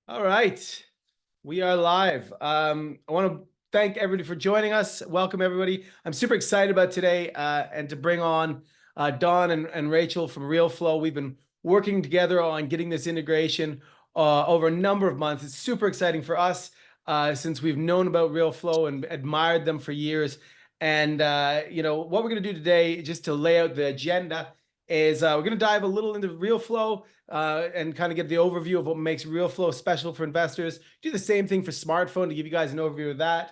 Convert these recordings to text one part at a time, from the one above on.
All right, we are live. I want to thank everybody for joining us. Welcome, everybody. I'm super excited about today and to bring on Don and Rachel from Realeflow. We've been working together on getting this integration over a number of months. It's super exciting for us since we've known about Realeflow and admired them for years. And what we're going to do today, just to lay out the agenda, is we're going to dive a little into Realeflow and kind of get the overview of what makes Realeflow special for investors. Do the same thing for smartphone to give you guys an overview of that.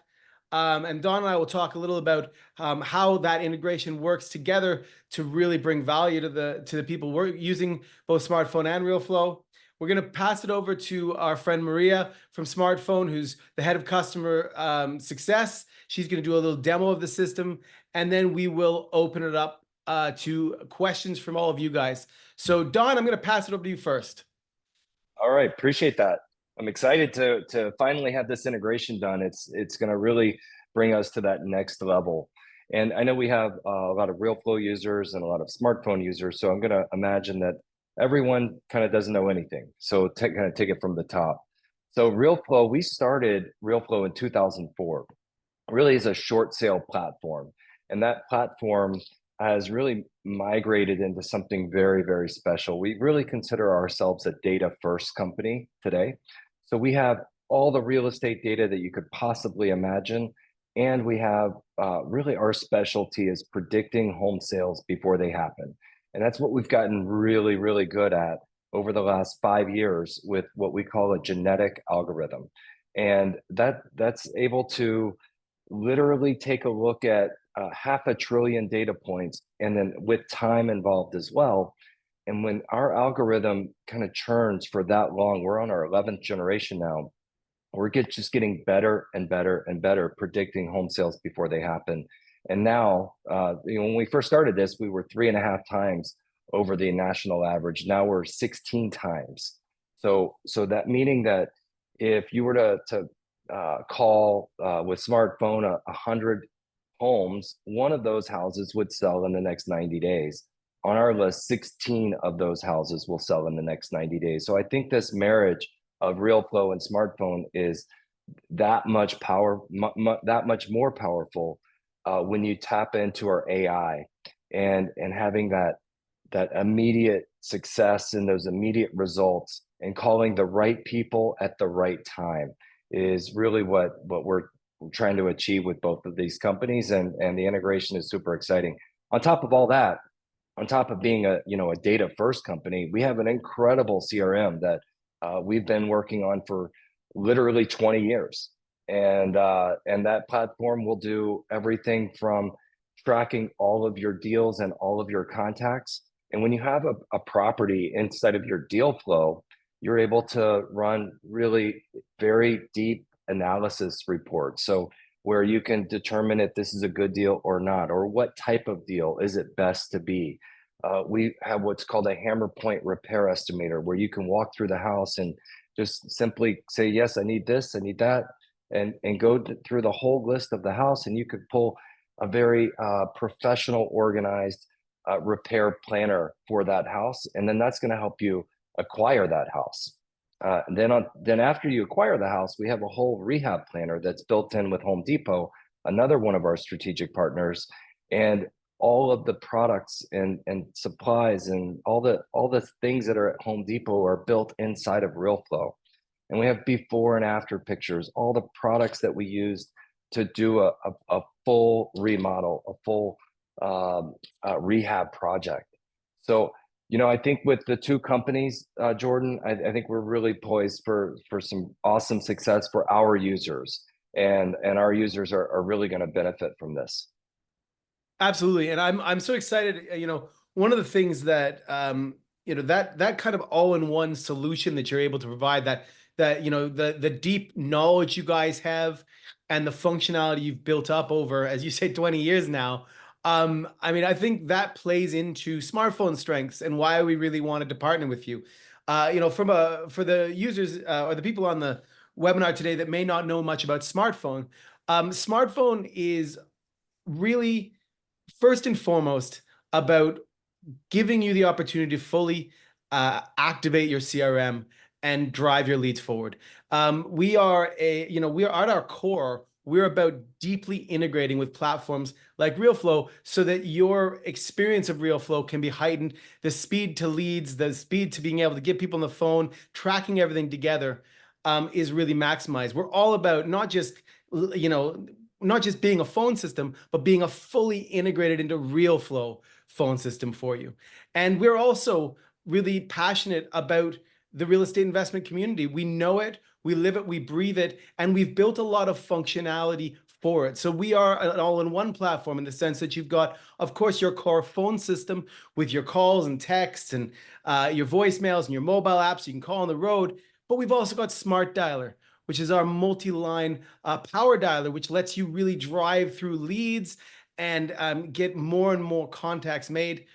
And Don and I will talk a little about how that integration works together to really bring value to the people we're using both smartphone and Realeflow. We're going to pass it over to our friend Maria from Smartphone, who's the head of customer success. She's going to do a little demo of the system, and then we will open it up to questions from all of you guys. So Don, I'm going to pass it over to you first. All right, appreciate that. I'm excited to finally have this integration done. It's going to really bring us to that next level. And I know we have a lot of Realeflow users and a lot of smartphone users, so I'm going to imagine that everyone kind of doesn't know anything. So kind of take it from the top. So Realeflow, we started Realeflow in 2004. Really is a short sale platform, and that platform has really migrated into something very, very special. We really consider ourselves a data first company today. So we have all the real estate data that you could possibly imagine. And we have really our specialty is predicting home sales before they happen. And that's what we've gotten really, really good at over the last 5 years with what we call a genetic algorithm. And that's able to literally take a look at 500 billion data points, and then with time involved as well. And when our algorithm kind of churns for that long, we're on our 11th generation now. We're just getting better and better and better predicting home sales before they happen. And now, when we first started this, we were 3.5 times over the national average. Now we're 16 times. So that meaning that if you were to call with smartphone 100 homes, one of those houses would sell in the next 90 days. On our list, 16 of those houses will sell in the next 90 days. So I think this marriage of Realeflow and smartphone is that much that much more powerful when you tap into our AI and having that immediate success and those immediate results and calling the right people at the right time is really what we're trying to achieve with both of these companies, and the integration is super exciting. On top of all that, on top of being a data first company, we have an incredible CRM that we've been working on for literally 20 years, and that platform will do everything from tracking all of your deals and all of your contacts. And when you have a property inside of your deal flow, you're able to run really very deep analysis reports. So where you can determine if this is a good deal or not, or what type of deal is it best to be. We have what's called a hammer point repair estimator, where you can walk through the house and just simply say, yes, I need this, I need that, and go through the whole list of the house, and you could pull a very professional, organized repair planner for that house, and then that's going to help you acquire that house. Then after you acquire the house, we have a whole rehab planner that's built in with Home Depot, another one of our strategic partners, and all of the products and supplies and all the things that are at Home Depot are built inside of Realeflow. And we have before and after pictures, all the products that we used to do a full remodel, a full rehab project. So I think with the two companies, Jordan, I think we're really poised for some awesome success for our users, and our users are really going to benefit from this. Absolutely, and I'm so excited. One of the things that that kind of all-in-one solution that you're able to provide, that the deep knowledge you guys have and the functionality you've built up over, as you say, 20 years now. I think that plays into smartphone strengths and why we really wanted to partner with you. For the users or the people on the webinar today that may not know much about smartphone, smartphone is really first and foremost about giving you the opportunity to fully activate your CRM and drive your leads forward. We are we are at our core, we're about deeply integrating with platforms like Realeflow so that your experience of Realeflow can be heightened. The speed to leads, the speed to being able to get people on the phone, tracking everything together is really maximized. We're all about not just, not just being a phone system, but being a fully integrated into Realeflow phone system for you. And we're also really passionate about the real estate investment community. We know it, we live it, we breathe it, and we've built a lot of functionality for it. So we are an all-in-one platform in the sense that you've got, of course, your core phone system with your calls and texts and your voicemails and your mobile apps you can call on the road. But we've also got Smart Dialer, which is our multi-line power dialer, which lets you really drive through leads and get more and more contacts made.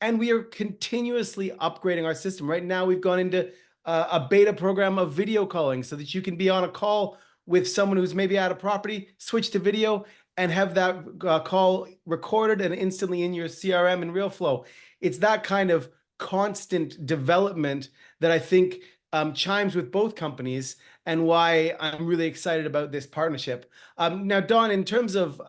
And we are continuously upgrading our system. Right now, we've gone into a beta program of video calling so that you can be on a call with someone who's maybe at a property, switch to video, and have that call recorded and instantly in your CRM and Realeflow. It's that kind of constant development that I think chimes with both companies and why I'm really excited about this partnership. Now, Don, in terms of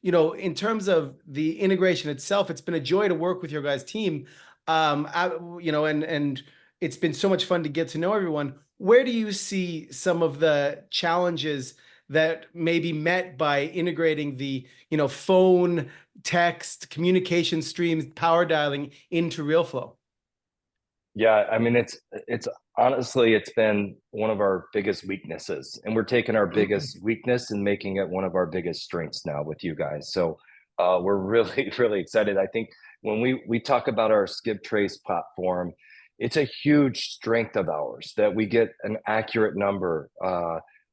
in terms of the integration itself, it's been a joy to work with your guys' team. And it's been so much fun to get to know everyone. Where do you see some of the challenges that may be met by integrating the, phone, text, communication streams, power dialing into Realeflow? Yeah, I mean, it's honestly, it's been one of our biggest weaknesses, and we're taking our biggest weakness and making it one of our biggest strengths now with you guys. So we're really, really excited. I think when we talk about our skip trace platform, it's a huge strength of ours that we get an accurate number.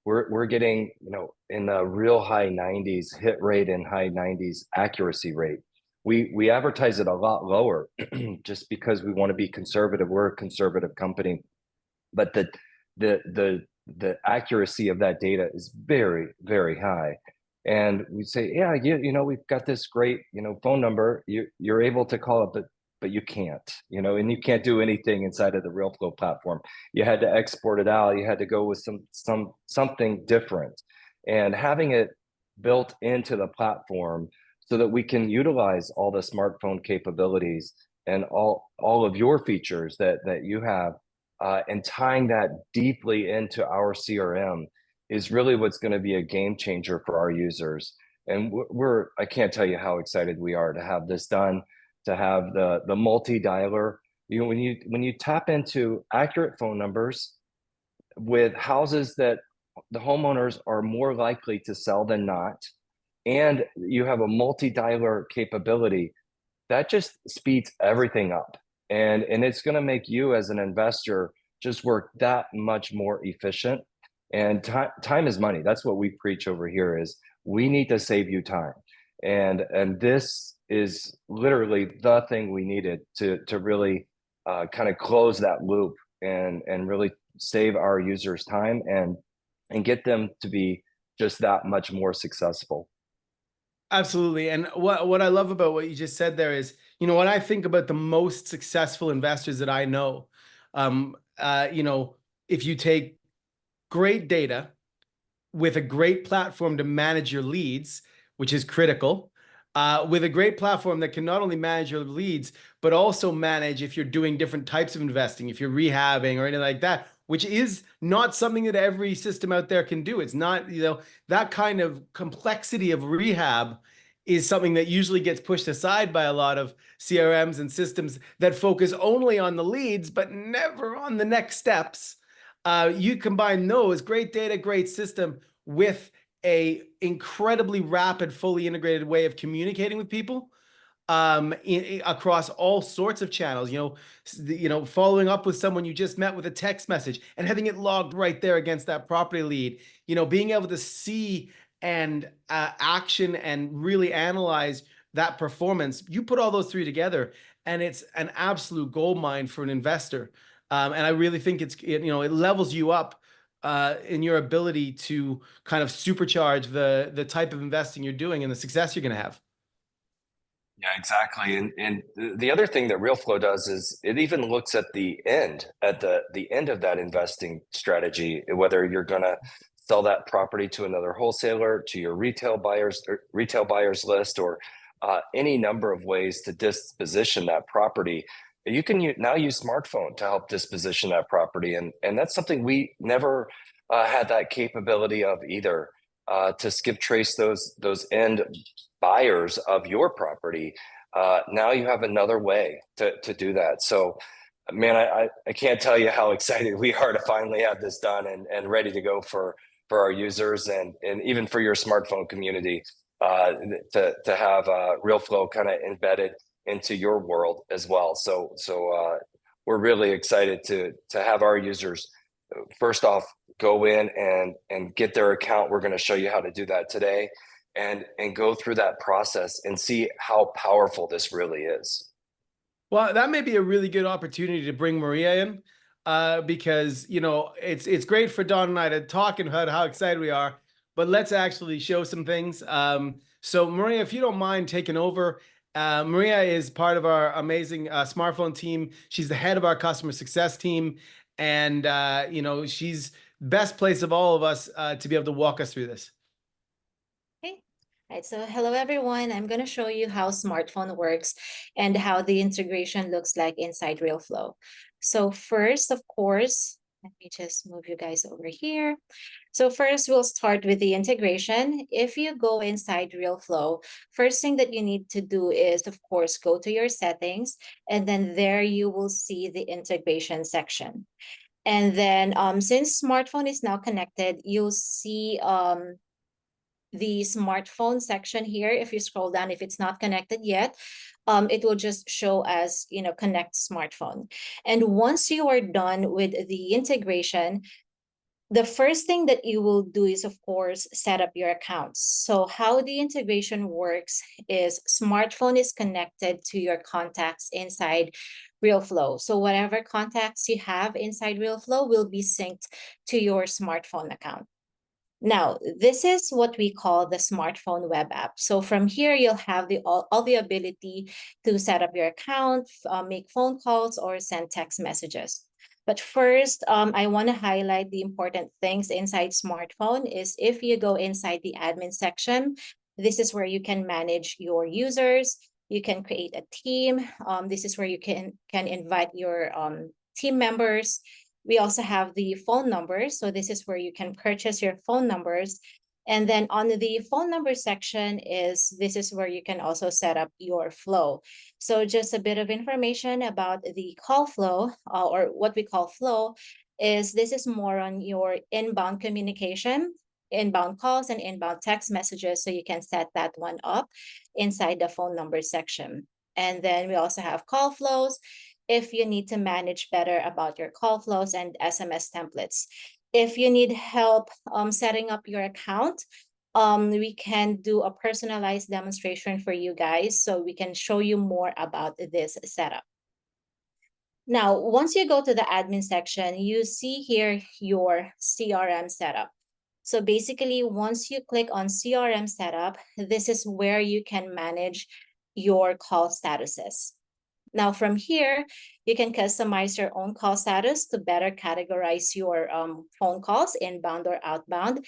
We're getting, in the real high 90s hit rate and high 90s accuracy rate. We advertise it a lot lower just because we want to be conservative. We're a conservative company, but the accuracy of that data is very, very high. And we say, yeah, we've got this great, phone number. You're able to call it, but you can't, and you can't do anything inside of the Realeflow platform. You had to export it out. You had to go with something different, and having it built into the platform so that we can utilize all the smartphone capabilities and all of your features that you have, and tying that deeply into our CRM is really what's going to be a game changer for our users. And I can't tell you how excited we are to have this done, to have the multi-dialer. When you tap into accurate phone numbers with houses that the homeowners are more likely to sell than not, and you have a multi-dialer capability, that just speeds everything up. And it's going to make you as an investor just work that much more efficient. And time is money. That's what we preach over here, is we need to save you time. And this is literally the thing we needed to really kind of close that loop and really save our users time and get them to be just that much more successful. Absolutely. And what I love about what you just said there is, when I think about the most successful investors that I know, if you take great data with a great platform to manage your leads, which is critical, with a great platform that can not only manage your leads, but also manage if you're doing different types of investing, if you're rehabbing or anything like that, which is not something that every system out there can do. It's not, that kind of complexity of rehab is something that usually gets pushed aside by a lot of CRMs and systems that focus only on the leads, but never on the next steps. You combine those, great data, great system, with a incredibly rapid, fully integrated way of communicating with people across all sorts of channels, following up with someone you just met with a text message and having it logged right there against that property lead, being able to see and action and really analyze that performance. You put all those three together and it's an absolute goldmine for an investor. And I really think it levels you up in your ability to kind of supercharge the type of investing you're doing and the success you're going to have. Yeah, exactly. And the other thing that Realflow does is it even looks at the end of that investing strategy, whether you're going to sell that property to another wholesaler, to your retail buyers list, or any number of ways to disposition that property. You can now use smartphone to help disposition that property, and that's something we never had that capability of either. To skip trace those end buyers of your property, now you have another way to do that. So, man, I can't tell you how excited we are to finally have this done and ready to go for our users and even for your smartphone community, to have Realflow kind of embedded into your world as well. So we're really excited to have our users first off go in and get their account. We're going to show you how to do that today, and go through that process and see how powerful this really is. Well, that may be a really good opportunity to bring Maria in, because it's great for Don and I to talk about how excited we are, but let's actually show some things. So Maria, if you don't mind taking over, Maria is part of our amazing smartphone team. She's the head of our customer success team, and she's best place of all of us to be able to walk us through this. Okay. All right, so hello everyone. I'm going to show you how smartphone works and how the integration looks like inside Realeflow. So first, of course, let me just move you guys over here. So first, we'll start with the integration. If you go inside Realeflow, first thing that you need to do is, of course, go to your settings, and then there you will see the integration section. And then since smartphone is now connected, you'll see the smartphone section here. If you scroll down, if it's not connected yet, it will just show as, connect smartphone. And once you are done with the integration, the first thing that you will do is, of course, set up your accounts. So how the integration works is smartphone is connected to your contacts inside Realeflow. So whatever contacts you have inside Realeflow will be synced to your smartphone account. Now, this is what we call the smartphone web app. So from here, you'll have all the ability to set up your account, make phone calls, or send text messages. But first, I want to highlight the important things inside smartphone is if you go inside the admin section, this is where you can manage your users. You can create a team. This is where you can invite your team members. We also have the phone numbers. So this is where you can purchase your phone numbers. And then on the phone number section this is where you can also set up your flow. So just a bit of information about the call flow, or what we call flow, is this is more on your inbound communication, inbound calls and inbound text messages. So you can set that one up inside the phone number section. And then we also have call flows if you need to manage better about your call flows and SMS templates. If you need help setting up your account, we can do a personalized demonstration for you guys so we can show you more about this setup. Now, once you go to the admin section, you see here your CRM setup. So basically, once you click on CRM setup, this is where you can manage your call statuses. Now, from here, you can customize your own call status to better categorize your phone calls, inbound or outbound.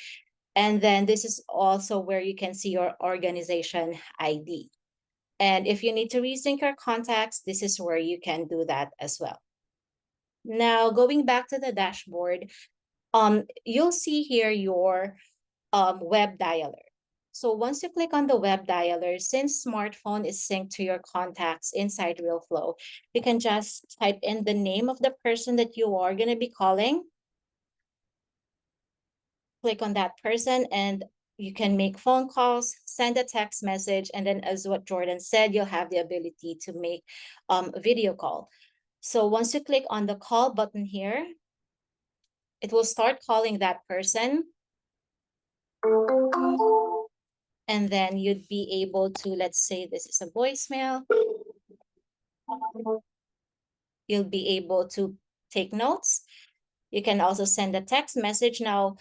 And then this is also where you can see your organization ID. And if you need to resync your contacts, this is where you can do that as well. Now, going back to the dashboard, you'll see here your web dialer. So once you click on the web dialer, since smartphone is synced to your contacts inside Realeflow, you can just type in the name of the person that you are going to be calling. Click on that person and you can make phone calls, send a text message, and then as what Jordan said, you'll have the ability to make a video call. So once you click on the call button here, it will start calling that person. And then you'd be able to, let's say this is a voicemail. You'll be able to take notes. You can also send a text message. Now,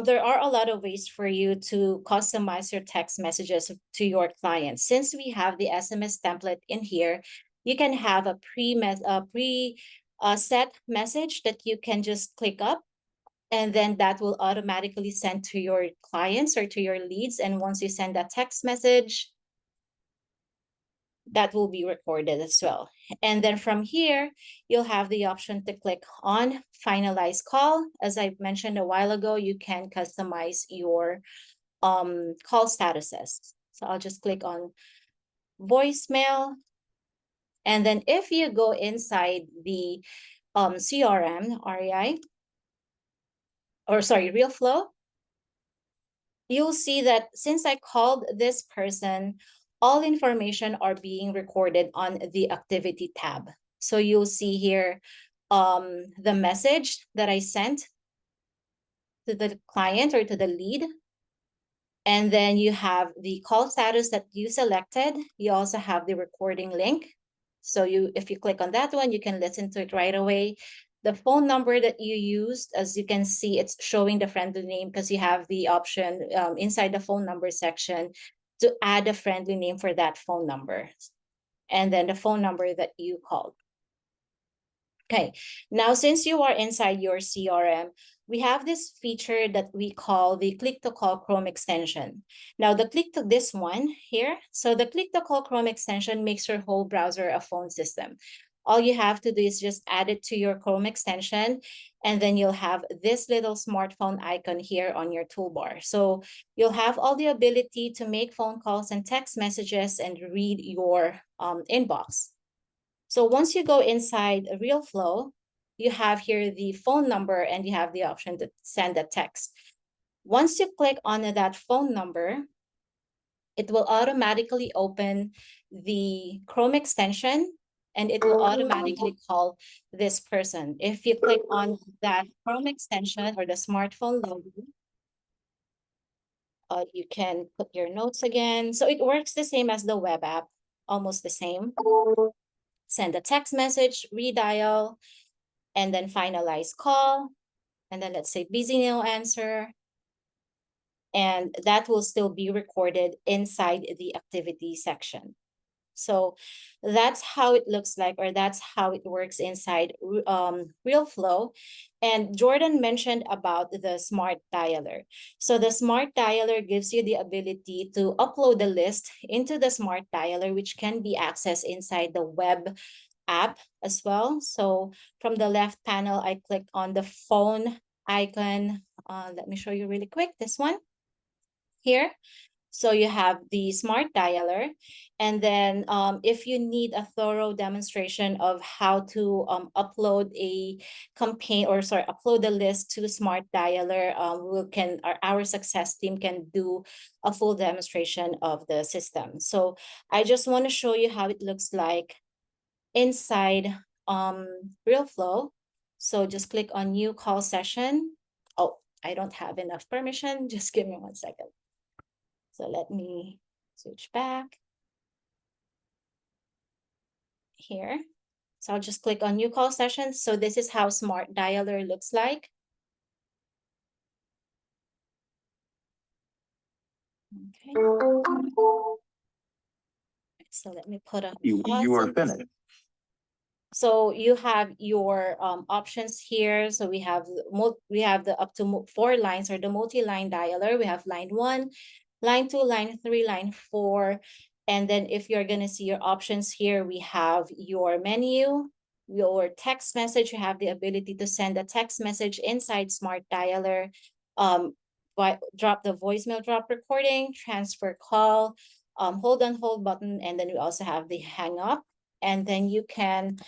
there are a lot of ways for you to customize your text messages to your clients. Since we have the SMS template in here, you can have a set message that you can just click up, and then that will automatically send to your clients or to your leads. And once you send that text message, that will be recorded as well. And then from here, you'll have the option to click on finalize call. As I mentioned a while ago, you can customize your call statuses. So I'll just click on voicemail. And then if you go inside the CRM, REI, or sorry, Realeflow, you'll see that since I called this person, all information are being recorded on the activity tab. So you'll see here the message that I sent to the client or to the lead. And then you have the call status that you selected. You also have the recording link. So if you click on that one, you can listen to it right away. The phone number that you used, as you can see, it's showing the friendly name because you have the option inside the phone number section to add a friendly name for that phone number. And then the phone number that you called. Okay, now since you are inside your CRM, we have this feature that we call the click to call Chrome extension. Now the click to this one here, so the click to call Chrome extension makes your whole browser a phone system. All you have to do is just add it to your Chrome extension, and then you'll have this little smartphone icon here on your toolbar. So you'll have all the ability to make phone calls and text messages and read your inbox. So once you go inside Realeflow, you have here the phone number and you have the option to send a text. Once you click on that phone number, it will automatically open the Chrome extension and it will automatically call this person. If you click on that Chrome extension or the smartphone logo, you can put your notes again. So it works the same as the web app, almost the same. Send a text message, redial, and then finalize call. And then let's say busy, no answer. And that will still be recorded inside the activity section. So that's how it looks like, or that's how it works inside Realeflow. And Jordan mentioned about the smart dialer. So the smart dialer gives you the ability to upload the list into the smart dialer, which can be accessed inside the web app as well. So from the left panel, I clicked on the phone icon. Let me show you really quick, this one here. So you have the smart dialer, and then if you need a thorough demonstration of how to upload a campaign, or sorry, upload the list to smart dialer, our success team can do a full demonstration of the system. So I just want to show you how it looks like inside Realeflow. So just click on new call session. Oh, I don't have enough permission. Just give me 1 second. So let me switch back here. So I'll just click on new call session. So this is how smart dialer looks like. Okay. So let me put a you are finished. So you have your options here. So we have the up to 4 lines, or the multi-line dialer. We have line 1, line 2, line 3, line 4. And then if you're going to see your options here, we have your menu, your text message. You have the ability to send a text message inside smart dialer, drop the voicemail drop recording, transfer call, hold on hold button, and then we also have the hang up. And then you can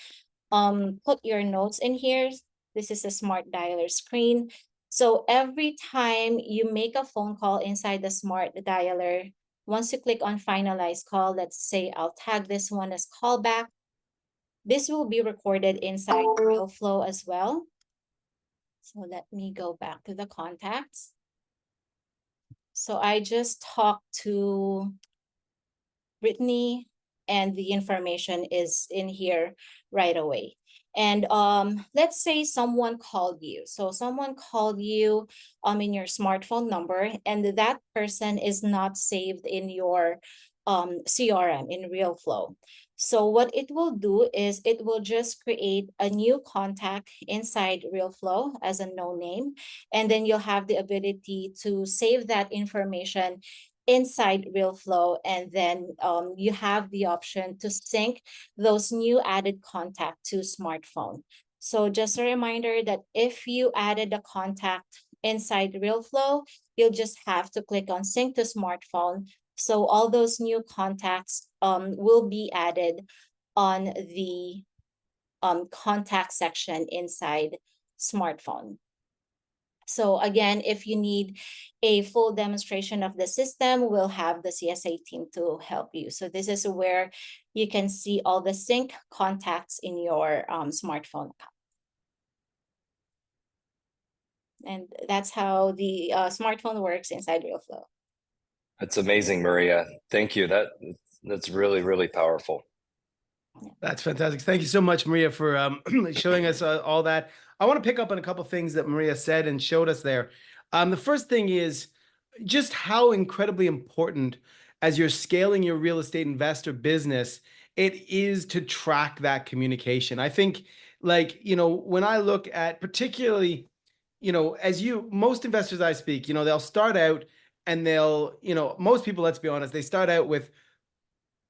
put your notes in here. This is a smart dialer screen. So every time you make a phone call inside the smart dialer, once you click on finalize call, let's say I'll tag this one as callback. This will be recorded inside Realeflow as well. So let me go back to the contacts. So I just talked to Brittany, and the information is in here right away. And let's say someone called you. So someone called you in your smartphone number, and that person is not saved in your CRM in Realeflow. So what it will do is it will just create a new contact inside Realeflow as a no name, and then you'll have the ability to save that information inside Realeflow, and then you have the option to sync those new added contact to smartphone. So just a reminder that if you added a contact inside Realeflow, you'll just have to click on sync to smartphone. So all those new contacts will be added on the contact section inside smartphone. So again, if you need a full demonstration of the system, we'll have the CSA team to help you. So this is where you can see all the sync contacts in your smartphone account. And that's how the smartphone works inside Realeflow. That's amazing, Maria. Thank you. That's really, really powerful. That's fantastic. Thank you so much, Maria, for showing us all that. I want to pick up on a couple things that Maria said and showed us there. The first thing is just how incredibly important, as you're scaling your real estate investor business, it is to track that communication. I think, like, when I look at particularly, most investors I speak, they'll start out and most people, let's be honest, they start out with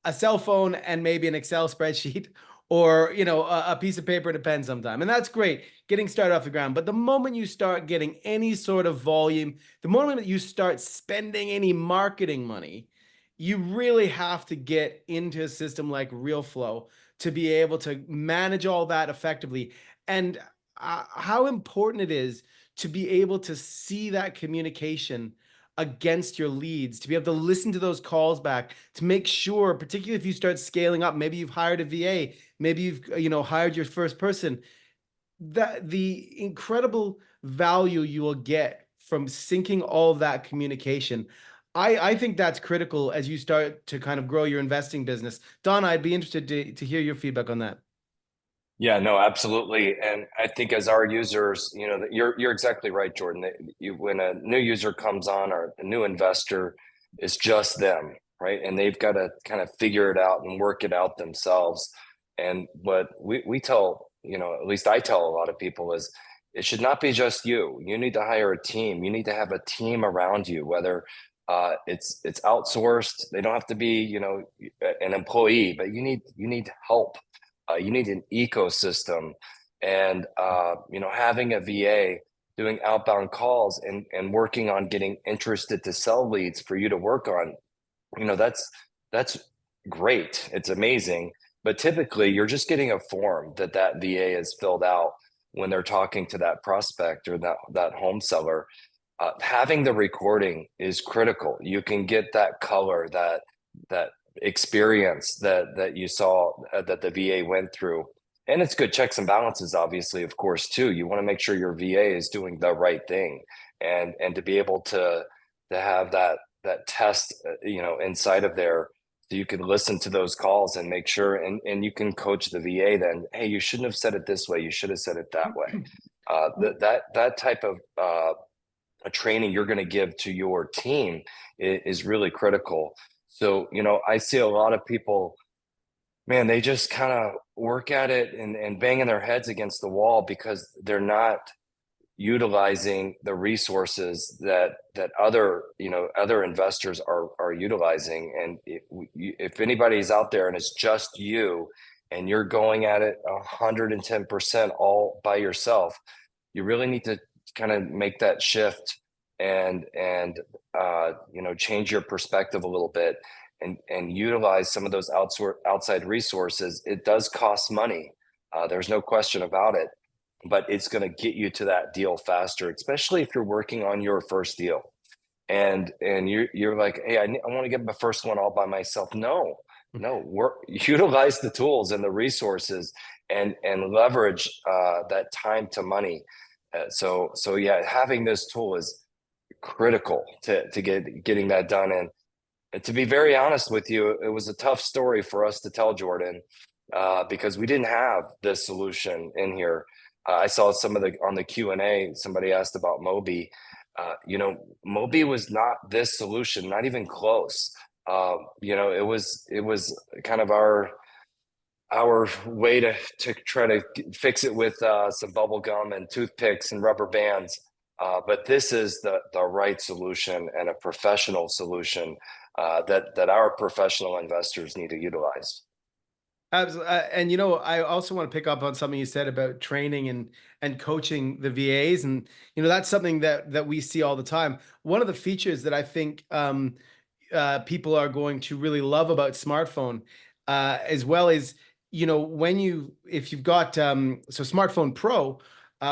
a cell phone and maybe an Excel spreadsheet or, a piece of paper and a pen sometime. And that's great, getting started off the ground. But the moment you start getting any sort of volume, the moment that you start spending any marketing money, you really have to get into a system like Realeflow to be able to manage all that effectively. And how important it is to be able to see that communication against your leads, to be able to listen to those calls back, to make sure, particularly if you start scaling up, maybe you've hired a VA, maybe you've hired your first person, that the incredible value you will get from syncing all of that communication. I think that's critical as you start to kind of grow your investing business. Don, I'd be interested to hear your feedback on that. Yeah, no, absolutely. And I think as our users, you're exactly right, Jordan. When a new user comes on or a new investor, it's just them, right? And they've got to kind of figure it out and work it out themselves. And what we tell, at least I tell a lot of people is it should not be just you. You need to hire a team. You need to have a team around you, whether it's outsourced. They don't have to be, an employee, but you need help. You need an ecosystem, and having a VA doing outbound calls and working on getting interested to sell leads for you to work on, that's great. It's amazing. But typically you're just getting a form that VA has filled out when they're talking to that prospect or that home seller. Having the recording is critical. You can get that color, that experience that you saw that the VA went through. And it's good checks and balances, obviously, of course, too. You want to make sure your VA is doing the right thing, and to be able to have that test, inside of there, so you can listen to those calls and make sure, and you can coach the VA then, hey, you shouldn't have said it this way, you should have said it that way. That type of a training you're going to give to your team is really critical. So, I see a lot of people, man, they just kind of work at it and banging their heads against the wall because they're not utilizing the resources that other investors are utilizing. And if anybody's out there and it's just you and you're going at it 110% all by yourself, you really need to kind of make that shift and change your perspective a little bit and utilize some of those outside resources. It does cost money. There's no question about it, but it's going to get you to that deal faster, especially if you're working on your first deal and you're like, hey, I want to get my first one all by myself. No, utilize the tools and the resources and leverage that time to money. So yeah, having this tool is critical to getting that done. And to be very honest with you, it was a tough story for us to tell, Jordan. because we didn't have this solution in here. I saw some of the on the Q&A, somebody asked about Mobi. You know, Mobi was not this solution, not even close. You know, it was kind of our way to try to fix it with some bubble gum and toothpicks and rubber bands. But this is the right solution and a professional solution that our professional investors need to utilize. Absolutely. And you know, I also want to pick up on something you said about training and coaching the VAs, and you know that's something that we see all the time. One of the features that I think people are going to really love about smartphone, as well as you know if you've got so smartphone Pro,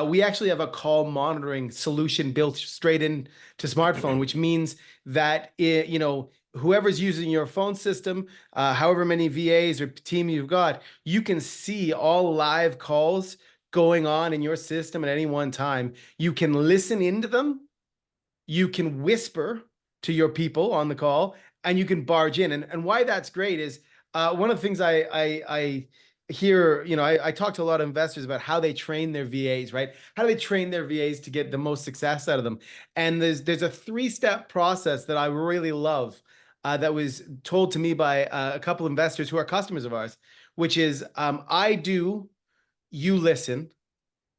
we actually have a call monitoring solution built straight into smartphone, which means that you know whoever's using your phone system, however many VAs or team you've got, you can see all live calls going on in your system at any one time. You can listen into them. You can whisper to your people on the call, and you can barge in. And why that's great is one of the things I hear, you know, I talk to a lot of investors about how they train their VAs, right? How do they train their VAs to get the most success out of them? And there's a 3-step process that I really love that was told to me by a couple of investors who are customers of ours, which is I do, you listen,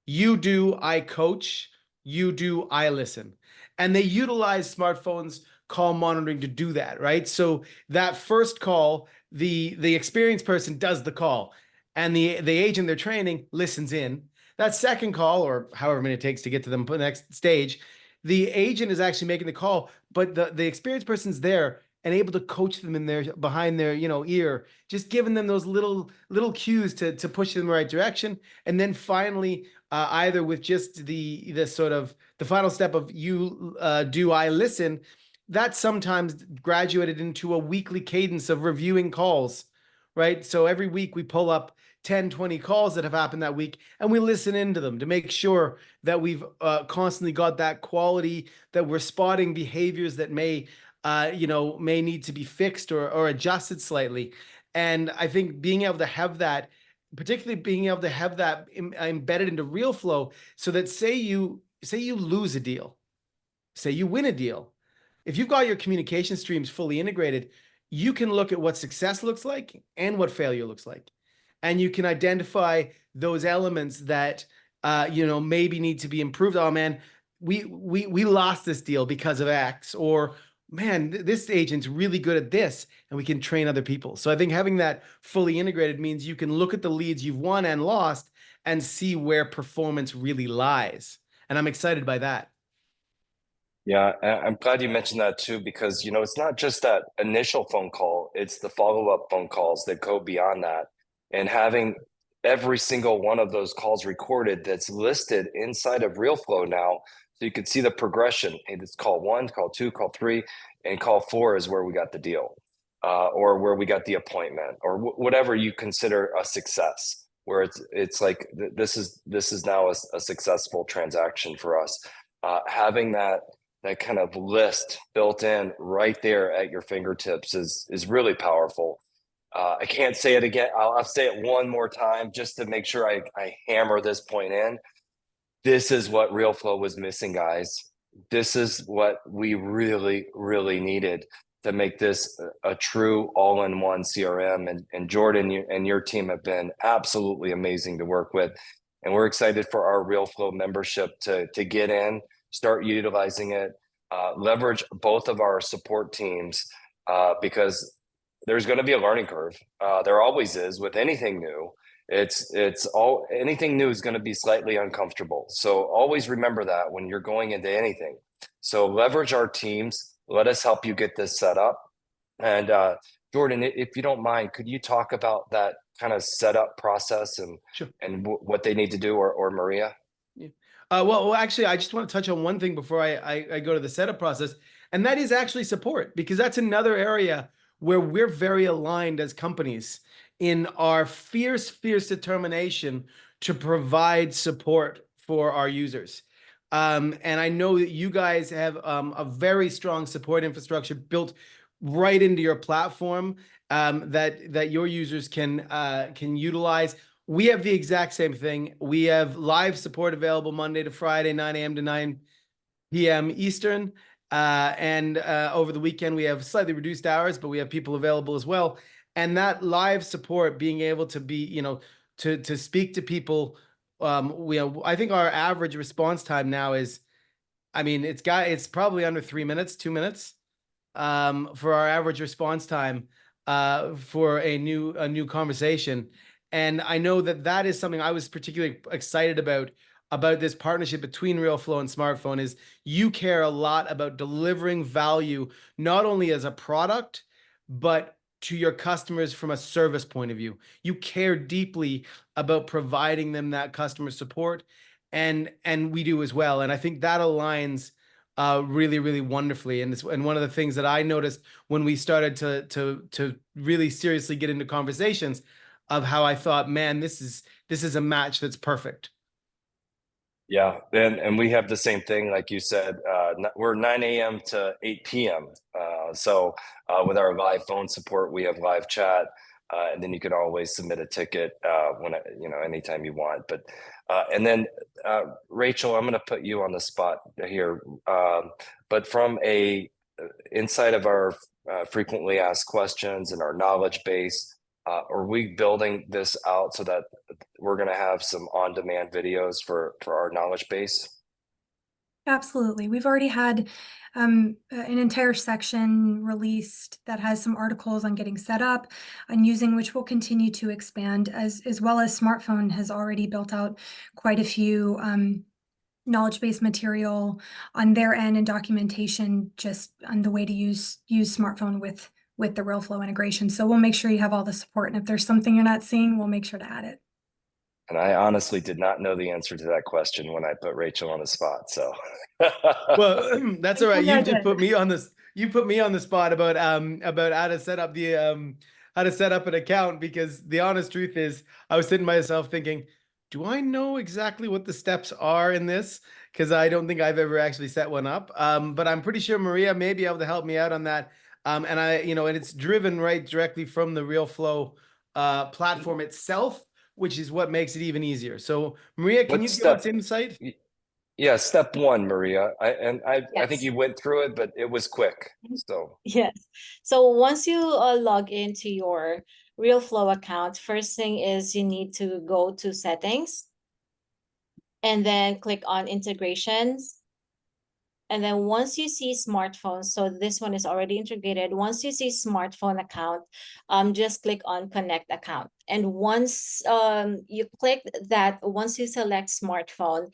you do, I coach, you do, I listen. And they utilize smartphones call monitoring to do that, right? So that first call, the experienced person does the call, and the agent they're training listens in. That second call, or however many it takes to get to the next stage, the agent is actually making the call, but the experienced person's there and able to coach them in their behind their ear, just giving them those little cues to push them in the right direction. And then finally, either with just the sort of the final step of you do, I listen, that sometimes graduated into a weekly cadence of reviewing calls, right? So every week we pull up 10, 20 calls that have happened that week, and we listen into them to make sure that we've constantly got that quality, that we're spotting behaviors that may need to be fixed or adjusted slightly. And I think being able to have that, particularly being able to have that embedded into Realeflow, so that say you lose a deal, say you win a deal, if you've got your communication streams fully integrated, you can look at what success looks like and what failure looks like. And you can identify those elements that maybe need to be improved. Oh man, we lost this deal because of X, or man, this agent's really good at this, and we can train other people. So I think having that fully integrated means you can look at the leads you've won and lost and see where performance really lies. And I'm excited by that. Yeah, I'm glad you mentioned that too, because you know it's not just that initial phone call, it's the follow-up phone calls that go beyond that. And having every single one of those calls recorded that's listed inside of Realeflow now, so you can see the progression. Hey, it's call 1, call 2, call 3, and call 4 is where we got the deal, or where we got the appointment, or whatever you consider a success, where it's like this is now a successful transaction for us. Having that kind of list built in right there at your fingertips is really powerful. I can't say it again. I'll say it one more time just to make sure I hammer this point in. This is what Realeflow was missing, guys. This is what we really, really needed to make this a true all-in-one CRM. And Jordan, you and your team have been absolutely amazing to work with. And we're excited for our Realeflow membership to get in, start utilizing it, leverage both of our support teams, because there's going to be a learning curve. There always is with anything new. Anything new is going to be slightly uncomfortable. So always remember that when you're going into anything. So leverage our teams. Let us help you get this set up. And Jordan, if you don't mind, could you talk about that kind of setup process and Sure. and what they need to do, or Maria? Yeah. Well, actually, I just want to touch on one thing before I go to the setup process, and that is actually support, because that's another area where we're very aligned as companies in our fierce determination to provide support for our users. And I know that you guys have a very strong support infrastructure built right into your platform that your users can utilize. We have the exact same thing. We have live support available Monday to Friday, 9 a.m. to 9 p.m. Eastern. And over the weekend, we have slightly reduced hours, but we have people available as well. And that live support, being able to be, to speak to people, I think our average response time now is, I mean, it's probably under 3 minutes, 2 minutes, for our average response time for a new conversation. And I know that is something I was particularly excited about this partnership between Realeflow and smartphone. Is you care a lot about delivering value, not only as a product, but to your customers from a service point of view. You care deeply about providing them that customer support, and we do as well. And I think that aligns really, really wonderfully. And one of the things that I noticed when we started to really seriously get into conversations of how I thought, man, this is a match that's perfect. Yeah, and we have the same thing, like you said. We're 9 a.m. to 8 p.m. So with our live phone support, we have live chat, and then you can always submit a ticket anytime you want. But and then Rachel, I'm going to put you on the spot here. But from inside of our frequently asked questions and our knowledge base, are we building this out so that we're going to have some on-demand videos for our knowledge base? Absolutely. We've already had an entire section released that has some articles on getting set up and using, which will continue to expand, as well as smartphone has already built out quite a few knowledge base material on their end and documentation just on the way to use smartphone with the Realeflow integration. So we'll make sure you have all the support. And if there's something you're not seeing, we'll make sure to add it. And I honestly did not know the answer to that question when I put Rachel on the spot. So well, that's all right. You just put me on this. You put me on the spot about how to set up an account, because the honest truth is I was sitting myself thinking, do I know exactly what the steps are in this? Because I don't think I've ever actually set one up. But I'm pretty sure Maria may be able to help me out on that. And and it's driven right directly from the Realeflow platform itself, which is what makes it even easier. So Maria, can you give us insight? Yeah, step one, Maria. I Yes. think you went through it, but it was quick. So Yes. So once you log into your Realeflow account, first thing is you need to go to settings and then click on integrations. And then once you see smartphone, so this one is already integrated. Once you see smartphone account, just click on connect account. And once you click that, once you select smartphone,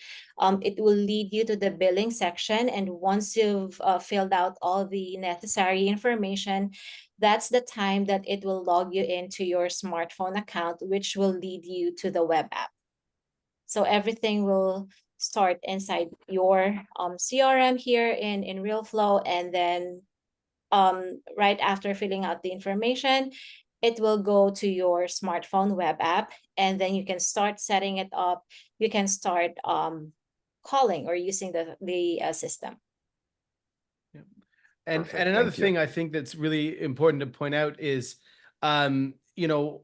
it will lead you to the billing section. And once you've filled out all the necessary information, that's the time that it will log you into your smartphone account, which will lead you to the web app. So everything will start inside your CRM here in Realeflow, and then right after filling out the information, it will go to your smartphone web app, and then you can start setting it up. You can start calling or using the system. Yeah. And another thing I think that's really important to point out is, I know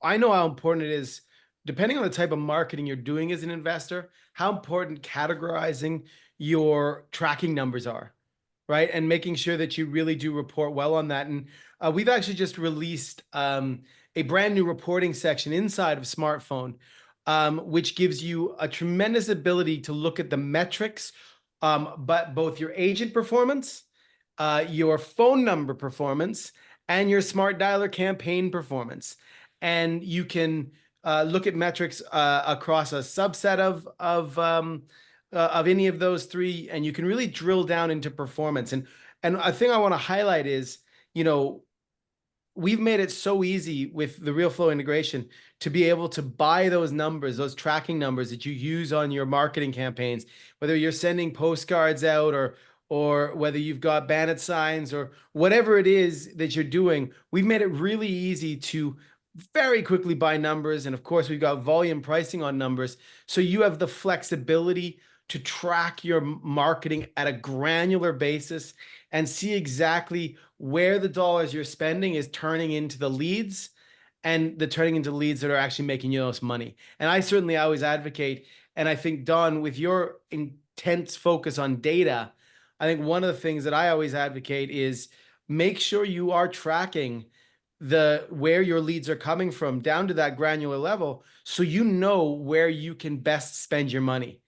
how important it is, depending on the type of marketing you're doing as an investor, how important categorizing your tracking numbers are, right? And making sure that you really do report well on that. And we've actually just released a brand new reporting section inside of smartphone, which gives you a tremendous ability to look at the metrics, but both your agent performance, your phone number performance, and your smart dialer campaign performance. And you can look at metrics across a subset of any of those three, and you can really drill down into performance. And a thing I want to highlight is, we've made it so easy with the Realeflow integration to be able to buy those numbers, those tracking numbers that you use on your marketing campaigns, whether you're sending postcards out or whether you've got bandit signs or whatever it is that you're doing. We've made it really easy to very quickly buy numbers. And of course, we've got volume pricing on numbers. So you have the flexibility to track your marketing at a granular basis and see exactly where the dollars you're spending is turning into the leads, and the turning into leads that are actually making you the most money. And I certainly always advocate, and I think, Don, with your intense focus on data, I think one of the things that I always advocate is make sure you are tracking where your leads are coming from down to that granular level, so you know where you can best spend your money.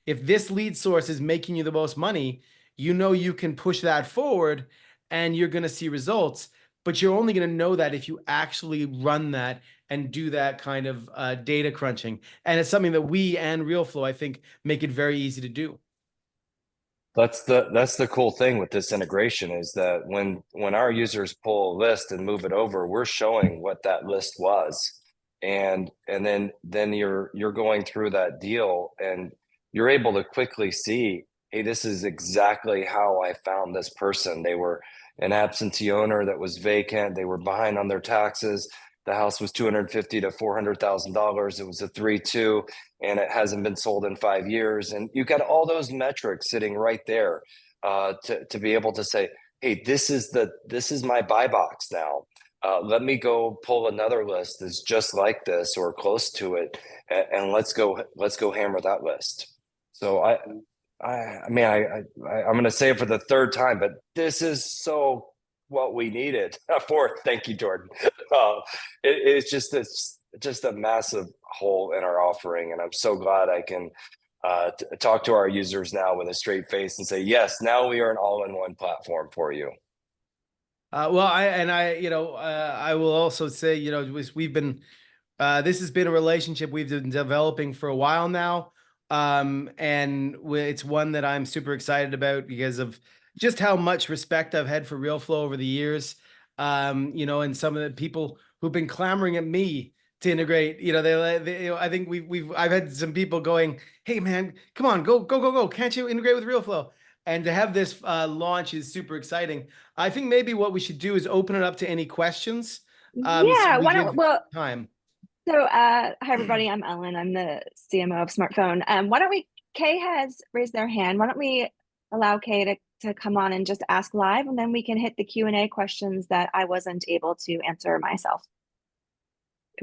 If this lead source is making you the most money, you know you can push that forward and you're going to see results. But you're only going to know that if you actually run that and do that kind of data crunching. And it's something that we and Realeflow, I think, make it very easy to do. That's the cool thing with this integration, is that when our users pull a list and move it over, we're showing what that list was, and then you're going through that deal and you're able to quickly see, hey, this is exactly how I found this person. They were an absentee owner that was vacant. They were behind on their taxes. The house was $250,000 to $400,000. It was a 3-2, and it hasn't been sold in 5 years. And you got all those metrics sitting right there to be able to say, hey, this is my buy box now. Let me go pull another list that's just like this or close to it, and let's go hammer that list. So I'm going to say it for the third time, but this is so what we needed. Fourth, thank you, Jordan. It's just a massive hole in our offering, and I'm so glad I can talk to our users now with a straight face and say, yes, now we are an all-in-one platform for you. I will also say, we've been, this has been a relationship we've been developing for a while now. And it's one that I'm super excited about because of just how much respect I've had for Realeflow over the years. And some of the people who've been clamoring at me to integrate, I think I've had some people going, hey man, come on, go. Can't you integrate with Realeflow? And to have this launch is super exciting. I think maybe what we should do is open it up to any questions. Yeah, why don't, time. So, hi everybody, I'm Ellen. I'm the CMO of smartPhone. Why don't we, Kay has raised their hand. Why don't we allow Kay to come on and just ask live, and then we can hit the Q&A questions that I wasn't able to answer myself.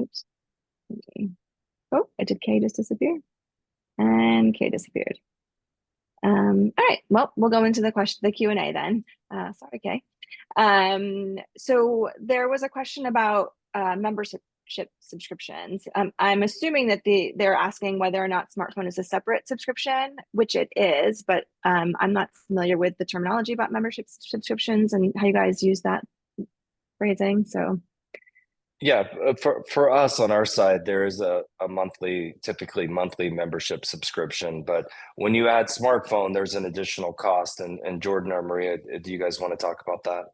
Oops. Oh, did Kay just disappear? And Kay disappeared. All right, well, we'll go into the Q&A then. Sorry, Kay. So there was a question about membership subscriptions. I'm assuming that they're asking whether or not smartphone is a separate subscription, which it is, but I'm not familiar with the terminology about membership subscriptions and how you guys use that phrasing. So yeah, for us on our side, there is a typically monthly membership subscription, but when you add smartphone, there's an additional cost. And Jordan or Maria, do you guys want to talk about that?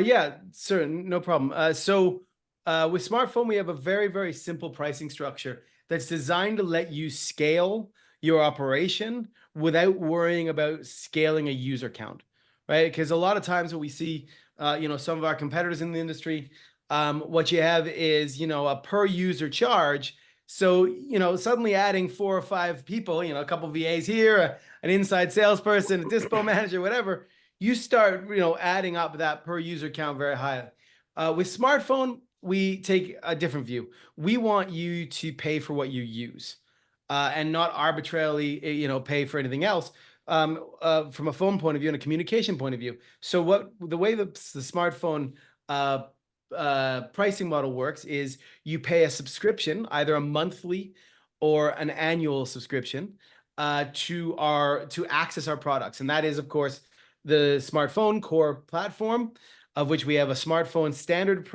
Yeah, sir, no problem. So with smartphone, we have a very, very simple pricing structure that's designed to let you scale your operation without worrying about scaling a user count, right? Because a lot of times what we see, some of our competitors in the industry, what you have is, a per user charge. So, suddenly adding 4 or 5 people, a couple of VAs here, an inside salesperson, a dispo manager, whatever, you start, adding up that per user count very high. With smartphone, we take a different view. We want you to pay for what you use, and not arbitrarily, pay for anything else. From a phone point of view and a communication point of view. So the way the smartphone pricing model works is you pay a subscription, either a monthly or an annual subscription, to access our products, and that is, of course, the smartphone core platform, of which we have a smartphone standard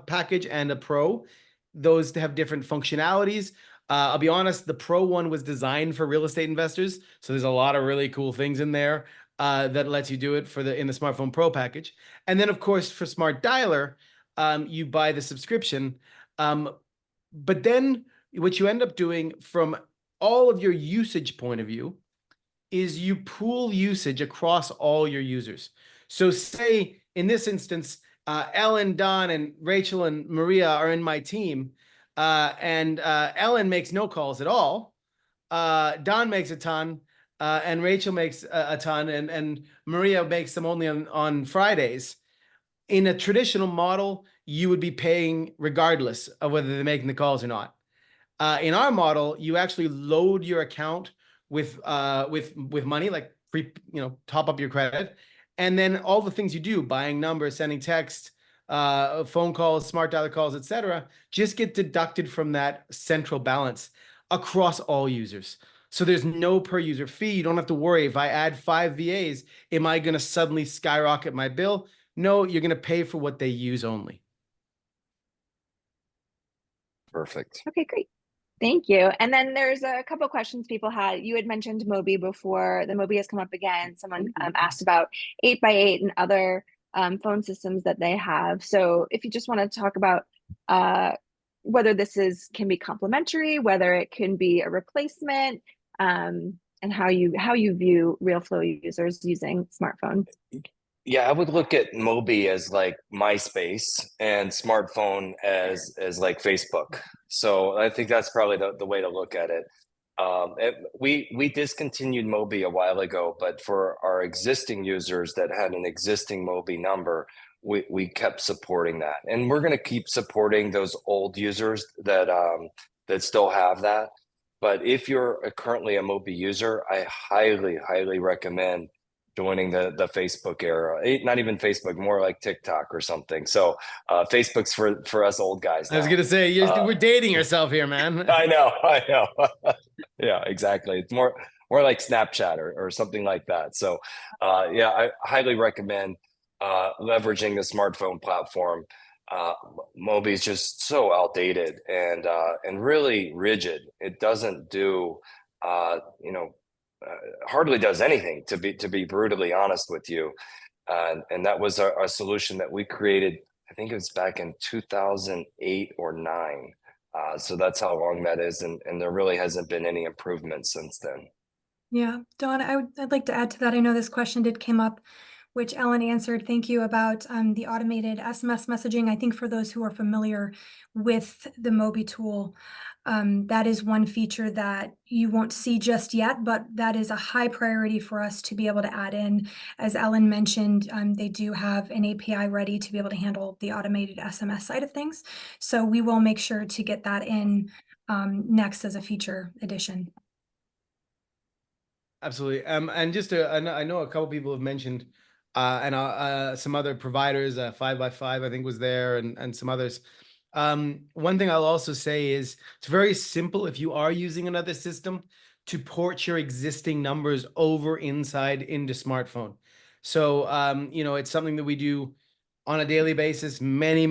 package and a pro. Those have different functionalities. I'll be honest, the pro one was designed for real estate investors, so there's a lot of really cool things in there that lets you do it in the smartphone pro package. And then, of course, for Smart Dialer, you buy the subscription. But then what you end up doing from all of your usage point of view is you pool usage across all your users. So say in this instance, Ellen, Don, and Rachel and Maria are in my team, and Ellen makes no calls at all. Don makes a ton, and Rachel makes a ton, and Maria makes them only on Fridays. In a traditional model, you would be paying regardless of whether they're making the calls or not. In our model, you actually load your account with money, like free, top up your credit, and then all the things you do, buying numbers, sending text, phone calls, smart dialer calls, etc., just get deducted from that central balance across all users. So there's no per user fee. You don't have to worry if I add 5 VAs, am I going to suddenly skyrocket my bill? No, you're going to pay for what they use only. Perfect. Okay, great. Thank you. And then there's a couple of questions people had. You had mentioned Mobi before. The Mobi has come up again. Someone asked about 8x8 and other phone systems that they have. So if you just want to talk about whether this can be complementary, whether it can be a replacement, and how you view Realeflow users using smartphone. Yeah, I would look at Mobi as like MySpace and smartphone as like Facebook. So I think that's probably the way to look at it. We discontinued Mobi a while ago, but for our existing users that had an existing Mobi number, we kept supporting that, and we're going to keep supporting those old users that still have that. But if you're currently a Mobi user, I highly recommend joining the Facebook era. Not even Facebook, more like TikTok or something. So Facebook's for us old guys now. I was gonna say, we're dating yourself here, man. I know. Yeah, exactly. It's more like Snapchat or something like that. So yeah, I highly recommend leveraging the smartphone platform. Mobi is just so outdated and really rigid. It doesn't do hardly does anything, to be brutally honest with you. And that was a solution that we created, I think it was back in 2008 or 9. So that's how long that is. And there really hasn't been any improvement since then. Yeah, Dawn, I'd like to add to that. I know this question did come up, which Ellen answered. Thank you, about the automated SMS messaging. I think for those who are familiar with the Mobi tool, that is one feature that you won't see just yet, but that is a high priority for us to be able to add in. As Ellen mentioned, they do have an API ready to be able to handle the automated SMS side of things. So we will make sure to get that in next as a feature addition. Absolutely. And just I know a couple people have mentioned, and some other providers, 5x5, I think was there, and some others. One thing I'll also say is it's very simple if you are using another system to port your existing numbers over inside into smartphone. So, it's something that we do on a daily basis, many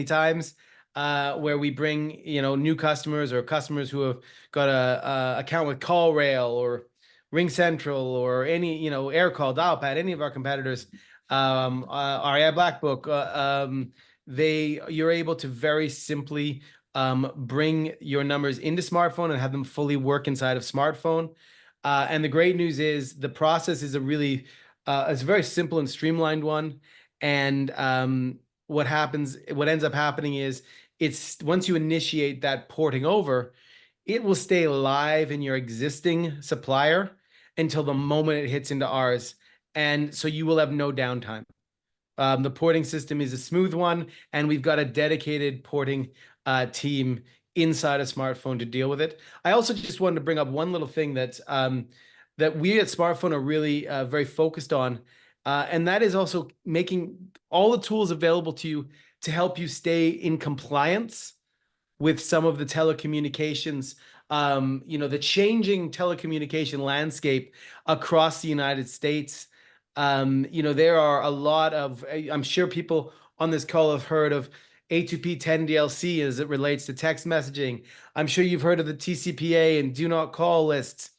times, where we bring, new customers or customers who have got a account with CallRail or Ring Central or any, AirCall, Dialpad, any of our competitors, REI Blackbook, you're able to very simply bring your numbers into smartphone and have them fully work inside of smartphone. And the great news is the process is it's a very simple and streamlined one. And what ends up happening is it's once you initiate that porting over, it will stay live in your existing supplier until the moment it hits into ours. And so you will have no downtime. The porting system is a smooth one, and we've got a dedicated porting team inside a smartphone to deal with it. I also just wanted to bring up one little thing that we at Smartphone are really very focused on, and that is also making all the tools available to you to help you stay in compliance with some of the telecommunications, the changing telecommunication landscape across the United States. There are a lot of, I'm sure people on this call have heard of A2P 10DLC as it relates to text messaging. I'm sure you've heard of the TCPA and do not call lists.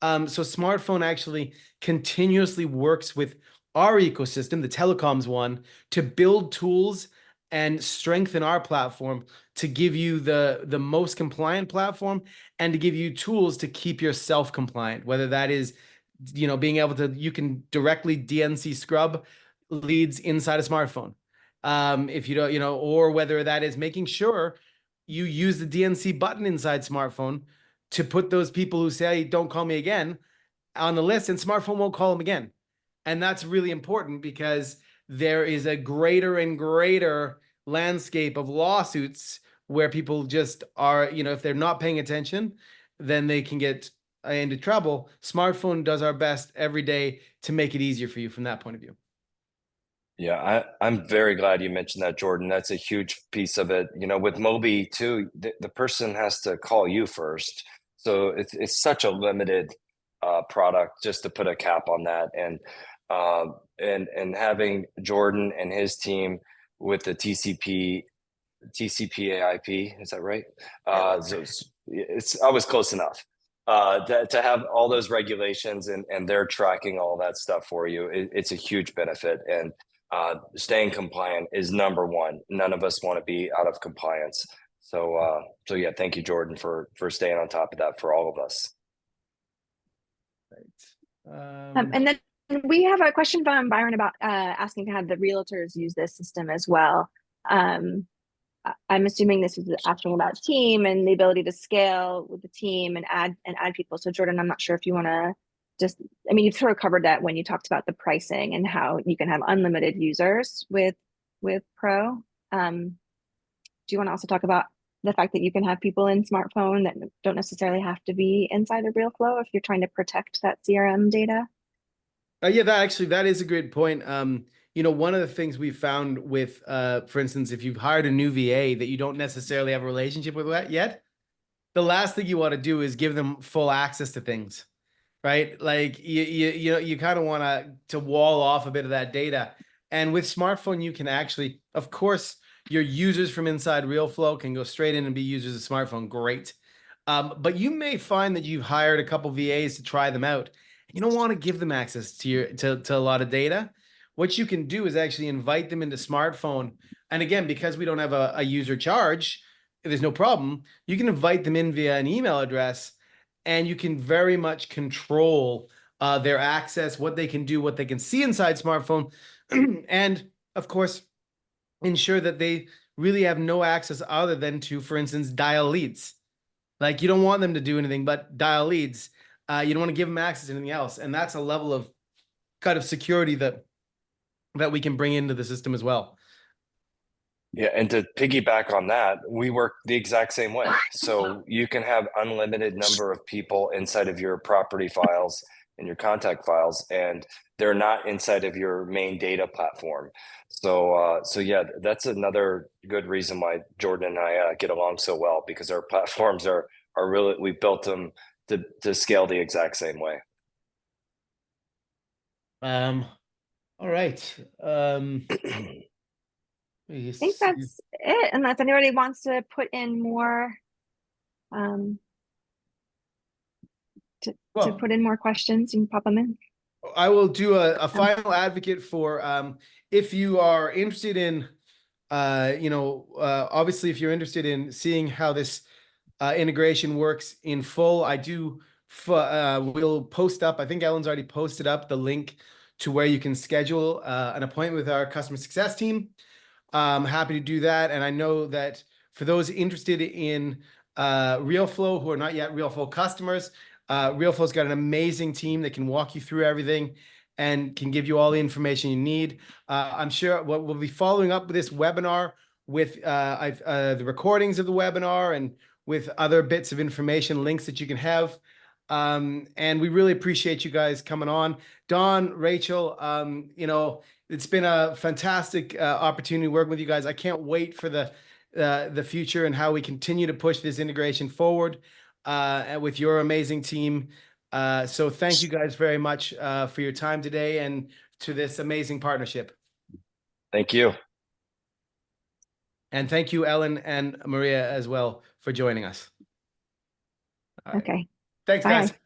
So Smartphone actually continuously works with our ecosystem, the telecoms one, to build tools and strengthen our platform to give you the most compliant platform and to give you tools to keep yourself compliant, whether that is, being able to, you can directly DNC scrub leads inside a smartphone. If you don't, or whether that is making sure you use the DNC button inside smartphone to put those people who say, don't call me again, on the list, and smartphone won't call them again. And that's really important because there is a greater and greater landscape of lawsuits where people just are, if they're not paying attention, then they can get into trouble. Smartphone does our best every day to make it easier for you from that point of view. Yeah, I'm very glad you mentioned that, Jordan. That's a huge piece of it. With Mobi too, the person has to call you first. So it's such a limited product, just to put a cap on that. And having Jordan and his team with the TCP/IP, is that right? So I was close enough. To have all those regulations and they're tracking all that stuff for you, it's a huge benefit. And staying compliant is number one. None of us want to be out of compliance. So yeah, thank you, Jordan, for staying on top of that for all of us. Right. And then we have a question from Byron about asking to have the realtors use this system as well. I'm assuming this is asking about team and the ability to scale with the team and add people. So Jordan, I'm not sure if you want to you've sort of covered that when you talked about the pricing and how you can have unlimited users with Pro. Do you want to also talk about the fact that you can have people in smartphone that don't necessarily have to be inside of Realeflow if you're trying to protect that CRM data? Yeah, that is a great point. One of the things we found with, for instance, if you've hired a new VA that you don't necessarily have a relationship with yet, the last thing you want to do is give them full access to things, right? Like you kind of want to wall off a bit of that data. And with smartphone, you can actually, of course, your users from inside Realeflow can go straight in and be users of smartphone. Great. But you may find that you've hired a couple VAs to try them out. You don't want to give them access to a lot of data. What you can do is actually invite them into smartphone. And again, because we don't have a user charge, there's no problem. You can invite them in via an email address, and you can very much control their access, what they can do, what they can see inside smartphone, and of course, ensure that they really have no access other than to, for instance, dial leads. Like, you don't want them to do anything but dial leads. You don't want to give them access to anything else. And that's a level of kind of security that we can bring into the system as well. Yeah, and to piggyback on that, we work the exact same way. So you can have unlimited number of people inside of your property files and your contact files, and they're not inside of your main data platform. So yeah, that's another good reason why Jordan and I get along so well, because our platforms are really, we built them to scale the exact same way. All right. I think that's it, unless anybody wants to put in more to put in more questions. You can pop them in. I will do a final advocate for if you are interested in obviously if you're interested in seeing how this integration works in full, I do we'll post up, I think Ellen's already posted up the link to where you can schedule an appointment with our customer success team. I'm happy to do that. And I know that for those interested in Realeflow who are not yet Realeflow customers, Realeflow's got an amazing team that can walk you through everything and can give you all the information you need. I'm sure we'll be following up with this webinar with the recordings of the webinar and with other bits of information, links that you can have. And we really appreciate you guys coming on. Don, Rachel, it's been a fantastic opportunity working with you guys. I can't wait for the future and how we continue to push this integration forward with your amazing team. So thank you guys very much for your time today and to this amazing partnership. Thank you. And thank you, Ellen and Maria, as well, for joining us. Okay. Thanks, guys. Bye.